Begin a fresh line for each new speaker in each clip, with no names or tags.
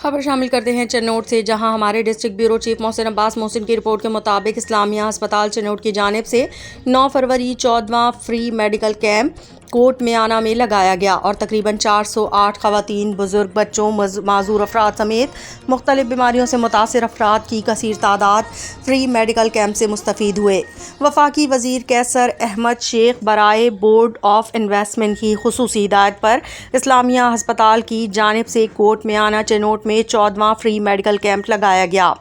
خبر شامل کرتے ہیں چنوٹ سے، جہاں ہمارے ڈسٹرکٹ بیورو چیف محسن عباس محسن کی رپورٹ کے مطابق اسلامیہ ہسپتال چنوٹ کی جانب سے 9 فروری 14واں فری میڈیکل کیمپ کوٹ میانہ میں لگایا گیا اور تقریباً 408 خواتین، بزرگ، بچوں، معذور افراد سمیت مختلف بیماریوں سے متاثر افراد کی کثیر تعداد فری میڈیکل کیمپ سے مستفید ہوئے۔ وفاقی وزیر قیصر احمد شیخ برائے بورڈ آف انویسٹمنٹ کی خصوصی ہدایت پر اسلامیہ ہسپتال کی جانب سے کوٹ میانہ چنوٹ میں 14واں فری میڈیکل کیمپ لگایا گیا۔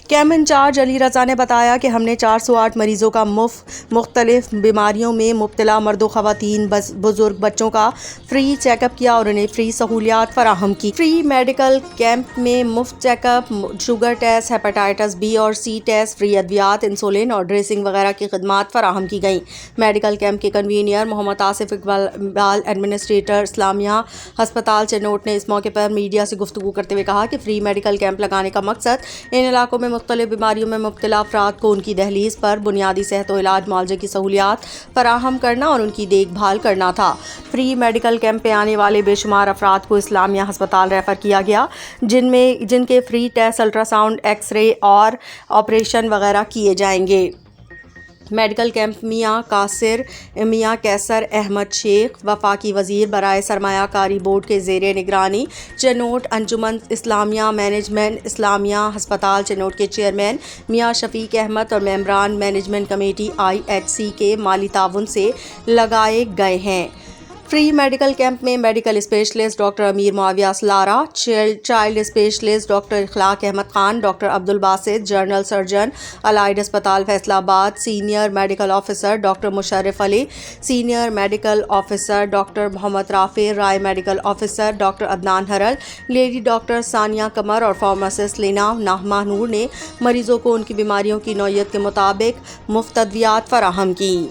کیمپ انچارج علی رضا نے بتایا کہ ہم نے 408 مریضوں کا مختلف بیماریوں میں مبتلا مرد و خواتین، بزرگ، بچوں کا فری چیک اپ کیا اور انہیں فری سہولیات فراہم کی۔ فری میڈیکل کیمپ میں مفت check up, sugar test, hepatitis B اور سی ٹیسٹ، فری ادویات، انسولین اور ڈریسنگ وغیرہ کی خدمات فراہم کی گئیں۔ میڈیکل کیمپ کے کنوینر محمد آصف اقبال ایڈمنسٹریٹر اسلامیہ ہسپتال چنوٹ نے اس موقع پر میڈیا سے گفتگو کرتے ہوئے کہا کہ فری میڈیکل کیمپ لگانے کا مقصد ان علاقوں میں مختلف بیماریوں میں مبتلا افراد کو ان کی دہلیز پر بنیادی صحت و علاج معالجے کی سہولیات فراہم کرنا اور ان کی دیکھ بھال کرنا تھا۔ فری میڈیکل کیمپ پہ آنے والے بے شمار افراد کو اسلامیہ ہسپتال ریفر کیا گیا، جن کے free test, ultra sound, X ray اور آپریشن وغیرہ کیے جائیں گے۔ میڈیکل کیمپ میاں قیصر احمد شیخ، وفاقی وزیر برائے سرمایہ کاری بورڈ کے زیر نگرانی چنوٹ، انجمن اسلامیہ مینجمنٹ اسلامیہ ہسپتال چنوٹ کے چیئرمین میاں شفیق احمد اور ممبران مینجمنٹ کمیٹی IHC کے مالی تعاون سے لگائے گئے ہیں۔ فری میڈیکل کیمپ میں medical specialist doctor Amir Muawiya اسلارہ، child specialist doctor Akhlaq Ahmed Khan, doctor Abdul Basit, general surgeon allied اسپتال Faisalabad, senior medical officer doctor Musharraf Ali, senior medical officer doctor Muhammad Rafay, رائے میڈیکل آفیسر ڈاکٹر عدنان ہرل، لیڈی ڈاکٹر ثانیہ قمر اور فارماسسٹ لینا ماہنور نے مریضوں کو ان کی بیماریوں کی نوعیت کے مطابق مفت ادویات فراہم کی۔